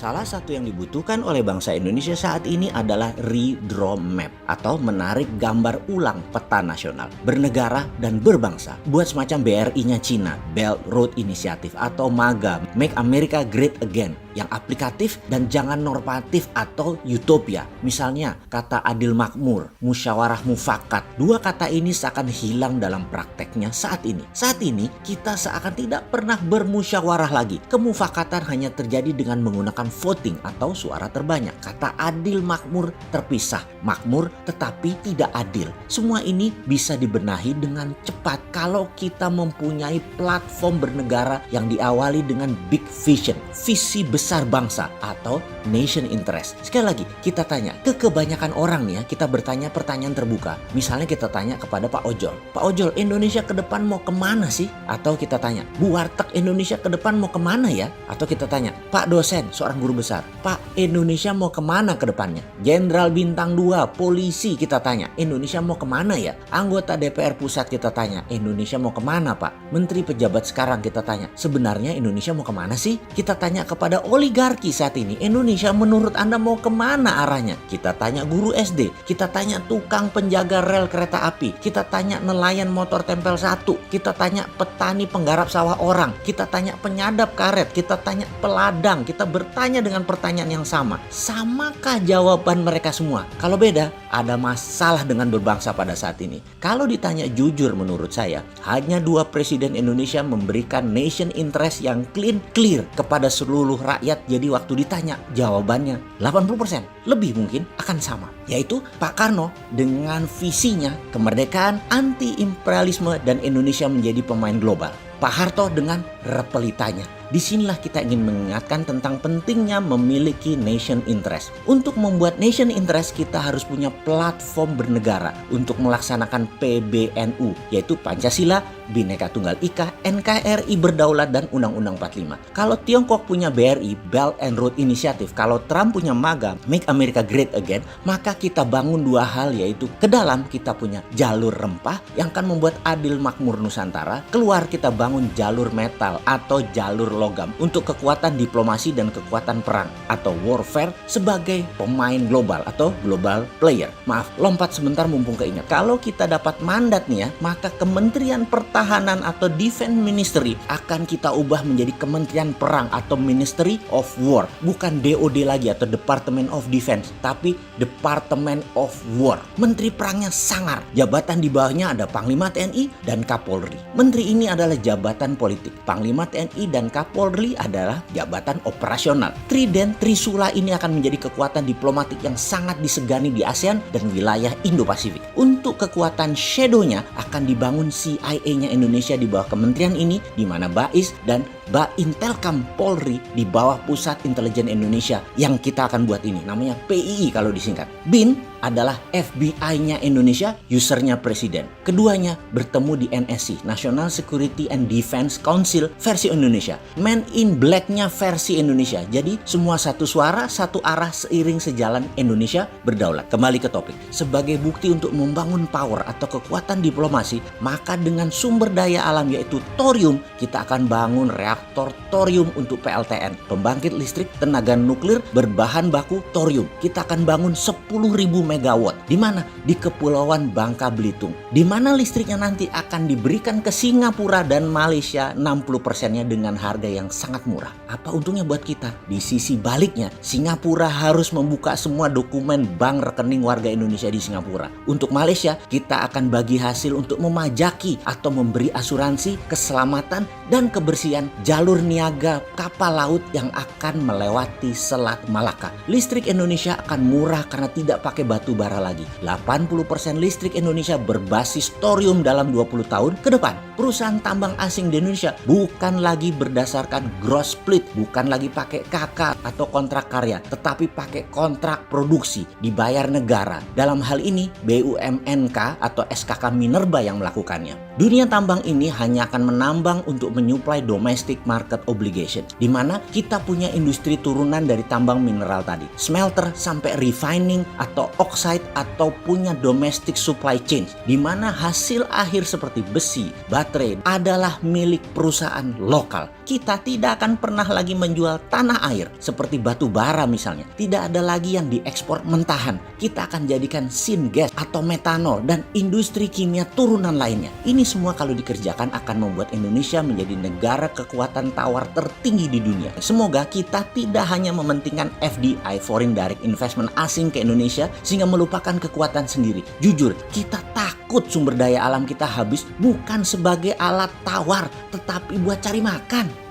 Salah satu yang dibutuhkan oleh bangsa Indonesia saat ini adalah redraw map atau menarik gambar ulang peta nasional, bernegara dan berbangsa. Buat semacam BRI-nya Cina, Belt Road Initiative atau MAGA, Make America Great Again, yang aplikatif dan jangan normatif atau utopia. Misalnya kata adil makmur, musyawarah mufakat. Dua kata ini seakan hilang dalam prakteknya saat ini. Saat ini kita seakan tidak pernah bermusyawarah lagi. Kemufakatan hanya terjadi dengan menggunakan voting atau suara terbanyak. Kata adil makmur terpisah. Makmur tetapi tidak adil. Semua ini bisa dibenahi dengan cepat kalau kita mempunyai platform bernegara yang diawali dengan big vision, visi besar bangsa atau nation interest. Sekali lagi kita tanya ke kebanyakan orang nih ya, kita bertanya pertanyaan terbuka. Misalnya kita tanya kepada Pak Ojol, Pak Ojol, Indonesia ke depan mau kemana sih? Atau kita tanya, Bu Warteg, Indonesia ke depan mau kemana ya? Atau kita tanya, Pak dosen, seorang guru besar, Pak, Indonesia mau kemana ke depannya? Jenderal bintang 2, polisi, kita tanya, Indonesia mau kemana ya? Anggota DPR pusat kita tanya, Indonesia mau kemana Pak? Menteri pejabat sekarang kita tanya, sebenarnya Indonesia mau kemana sih? Kita tanya kepada oligarki saat ini, Indonesia menurut Anda mau kemana arahnya? Kita tanya guru SD, kita tanya tukang penjaga rel kereta api, kita tanya nelayan motor tempel 1, kita tanya petani penggarap sawah orang, kita tanya penyadap karet, kita tanya peladang, kita bertanya dengan pertanyaan yang sama. Samakah jawaban mereka semua? Kalau beda, ada masalah dengan berbangsa pada saat ini. Kalau ditanya jujur menurut saya, hanya 2 presiden Indonesia memberikan nation interest yang clear kepada seluruh rakyat. Jadi waktu ditanya, jawabannya 80% lebih mungkin akan sama, yaitu Pak Karno dengan visinya kemerdekaan, anti-imperialisme dan Indonesia menjadi pemain global. Pak Harto dengan repelitanya. Disinilah kita ingin mengingatkan tentang pentingnya memiliki nation interest. Untuk membuat nation interest kita harus punya platform bernegara untuk melaksanakan PBNU, yaitu Pancasila, Bhinneka Tunggal Ika, NKRI berdaulat dan Undang-Undang 45. Kalau Tiongkok punya BRI, Belt and Road Initiative, kalau Trump punya MAGA, Make America Great Again, maka kita bangun 2 hal, yaitu ke dalam kita punya jalur rempah yang akan membuat adil makmur Nusantara, keluar kita bangun jalur metal atau jalur logam untuk kekuatan diplomasi dan kekuatan perang atau warfare sebagai pemain global atau global player. Maaf, lompat sebentar mumpung keingat. Kalau kita dapat mandat nih ya, maka Kementerian Pertahanan atau Defense Ministry akan kita ubah menjadi Kementerian Perang atau Ministry of War. Bukan DOD lagi atau Department of Defense, tapi Department of War. Menteri perangnya sangar. Jabatan di bawahnya ada Panglima TNI dan Kapolri. Menteri ini adalah jabatan politik. Panglima TNI dan Kapolri adalah jabatan operasional. Trident Trisula ini akan menjadi kekuatan diplomatik yang sangat disegani di ASEAN dan wilayah Indo-Pasifik. Untuk kekuatan shadow-nya akan dibangun CIA-nya Indonesia di bawah kementerian ini, di mana BAIS dan Baintelkam Polri di bawah Pusat Intelijen Indonesia yang kita akan buat ini. Namanya PII kalau disingkat. BIN adalah FBI-nya Indonesia, usernya presiden. Keduanya bertemu di NSC, National Security and Defense Council versi Indonesia. Men in Black-nya versi Indonesia. Jadi semua satu suara, satu arah, seiring sejalan Indonesia berdaulat. Kembali ke topik. Sebagai bukti untuk membangun power atau kekuatan diplomasi, maka dengan sumber daya alam yaitu thorium, kita akan bangun reaktor thorium untuk PLTN, pembangkit listrik tenaga nuklir berbahan baku thorium. Kita akan bangun 10.000 megawatt. Di mana? Di Kepulauan Bangka Belitung. Di mana listriknya nanti akan diberikan ke Singapura dan Malaysia 60%-nya dengan harga yang sangat murah. Apa untungnya buat kita? Di sisi baliknya, Singapura harus membuka semua dokumen bank rekening warga Indonesia di Singapura. Untuk Malaysia, kita akan bagi hasil untuk memajaki atau memberi asuransi keselamatan dan kebersihan jalur niaga kapal laut yang akan melewati Selat Malaka. Listrik Indonesia akan murah karena tidak pakai batu bara lagi. 80% listrik Indonesia berbasis thorium dalam 20 tahun ke depan. Perusahaan tambang asing di Indonesia bukan lagi berdasarkan gross split, bukan lagi pakai KK atau kontrak karya, tetapi pakai kontrak produksi dibayar negara. Dalam hal ini BUMNK atau SKK Minerba yang melakukannya. Dunia tambang ini hanya akan menambang untuk menyuplai domestic market obligation, di mana kita punya industri turunan dari tambang mineral tadi, smelter sampai refining atau oxide, atau punya domestic supply chain, di mana hasil akhir seperti besi, baterai adalah milik perusahaan lokal. kita tidak akan pernah lagi menjual tanah air seperti batu bara misalnya. Tidak ada lagi yang diekspor mentahan. Kita akan jadikan syngas atau metanol dan industri kimia turunan lainnya. Ini semua kalau dikerjakan akan membuat Indonesia menjadi negara kekuatan tawar tertinggi di dunia. Semoga kita tidak hanya mementingkan FDI, foreign direct investment asing ke Indonesia, sehingga melupakan kekuatan sendiri. Jujur, kita takut sumber daya alam kita habis bukan sebagai alat tawar, tetapi buat cari makan.